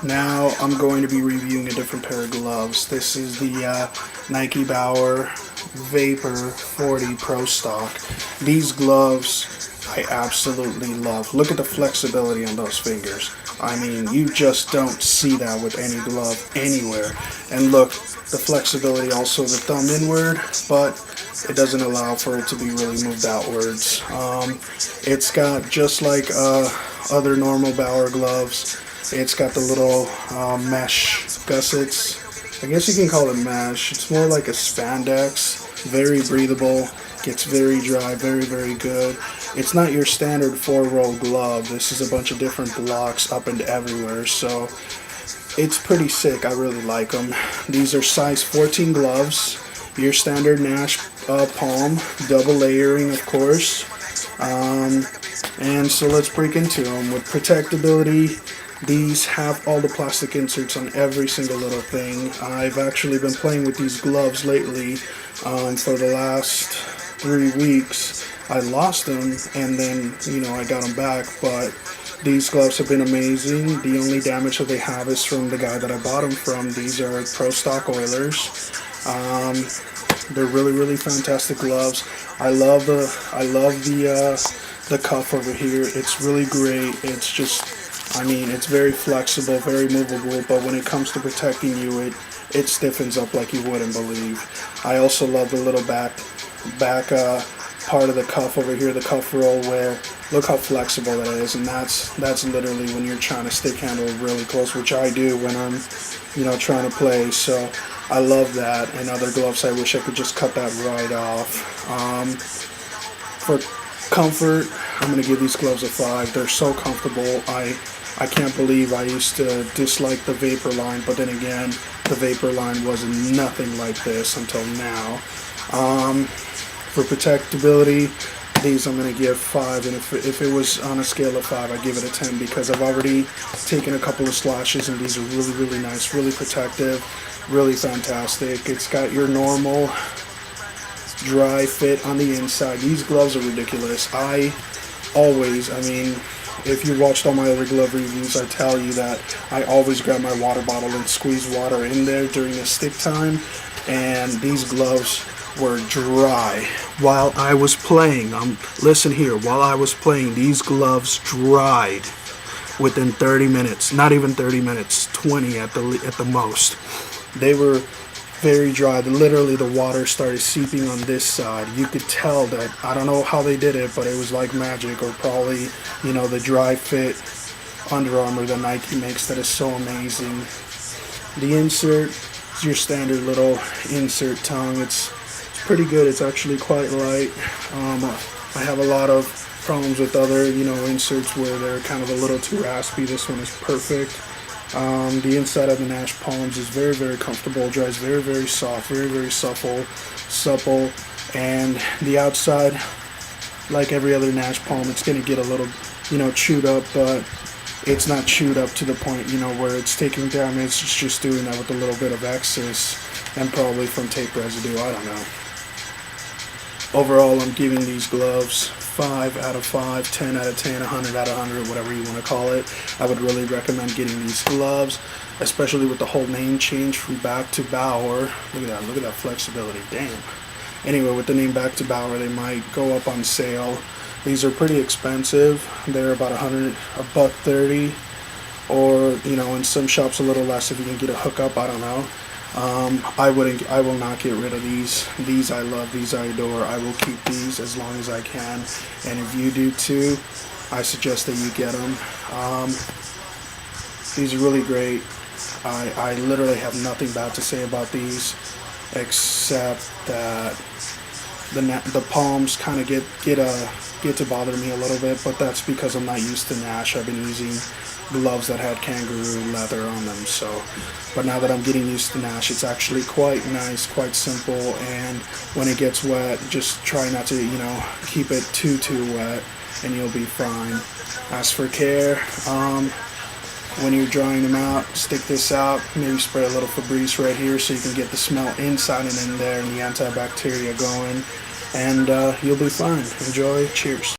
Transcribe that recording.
Now I'm going to be reviewing a different pair of gloves. This is the Nike Bauer Vapor 40 Pro Stock. These gloves I absolutely love. Look at the flexibility on those fingers. I mean, you just don't see that with any glove anywhere. And look, the flexibility also the thumb inward, but it doesn't allow for it to be really moved outwards. It's got, just like other normal Bauer gloves, it's got the little mesh gussets. I guess you can call it mesh. It's more like a spandex. Very breathable. Gets very dry. Very, very good. It's not your standard 4-row glove. This is a bunch of different blocks up and everywhere. So it's pretty sick. I really like them. These are size 14 gloves. Your standard Nash palm. Double layering, of course. And so let's break into them. With Protectability, these have all the plastic inserts on every single little thing. I've actually been playing with these gloves lately for the last 3 weeks. I lost them and then, I got them back, but these gloves have been amazing. The only damage that they have is from the guy that I bought them from. These are Pro Stock Oilers. They're really, really fantastic gloves. I love the cuff over here. It's really great. It's just, it's very flexible, very movable, but when it comes to protecting you, it stiffens up like you wouldn't believe. I also love the little back part of the cuff over here, the cuff roll, where look how flexible that is, and that's literally when you're trying to stick handle really close, which I do when I'm trying to play. So I love that. And other gloves, I wish I could just cut that right off. For comfort, I'm going to give these gloves a 5. They're so comfortable. I can't believe I used to dislike the Vapor line, but then again, the Vapor line was nothing like this until now. For Protectability, these I'm going to give 5, and if it was on a scale of 5, I'd give it a 10, because I've already taken a couple of slashes, and these are really, really nice, really protective, really fantastic. It's got your normal dry fit on the inside. These gloves are ridiculous. If you watched all my other glove reviews, I tell you that I always grab my water bottle and squeeze water in there during a stick time, and these gloves were dry while I was playing. Listen here, while I was playing, these gloves dried within 30 minutes, not even 30 minutes, 20 at the most. They were very dry. Literally the water started seeping on this side. You could tell that, I don't know how they did it, but it was like magic, or probably the dry fit Under Armour that Nike makes that is so amazing. The insert is your standard little insert tongue. It's pretty good. It's actually quite light. I have a lot of problems with other inserts where they're kind of a little too raspy. This one is perfect. The inside of the Nash palms is very, very comfortable. Dries very, very soft, very, very supple. And the outside, like every other Nash palm, it's going to get a little, chewed up, but it's not chewed up to the point, where it's taking damage. It's just doing that with a little bit of excess and probably from tape residue. I don't know. Overall, I'm giving these gloves 5 out of 5, 10 out of 10, 100 out of 100, whatever you want to call it. I would really recommend getting these gloves, especially with the whole name change from back to Bauer. Look at that flexibility, damn. Anyway, with the name back to Bauer, they might go up on sale. These are pretty expensive. They're about $130, or in some shops a little less if you can get a hookup. I don't know. I will not get rid of these. These I love, these I adore. I will keep these as long as I can, and if you do too, I suggest that you get them. These are really great. I literally have nothing bad to say about these, except that the palms kind of get to bother me a little bit, but that's because I'm not used to Nash. I've been using gloves that had kangaroo leather on them, but now that I'm getting used to Nash, it's actually quite nice, quite simple, and when it gets wet, just try not to keep it too wet, and you'll be fine. As for care, when you're drying them out, stick this out, maybe spray a little Febreze right here so you can get the smell inside and in there and the antibacteria going, and you'll be fine. Enjoy. Cheers.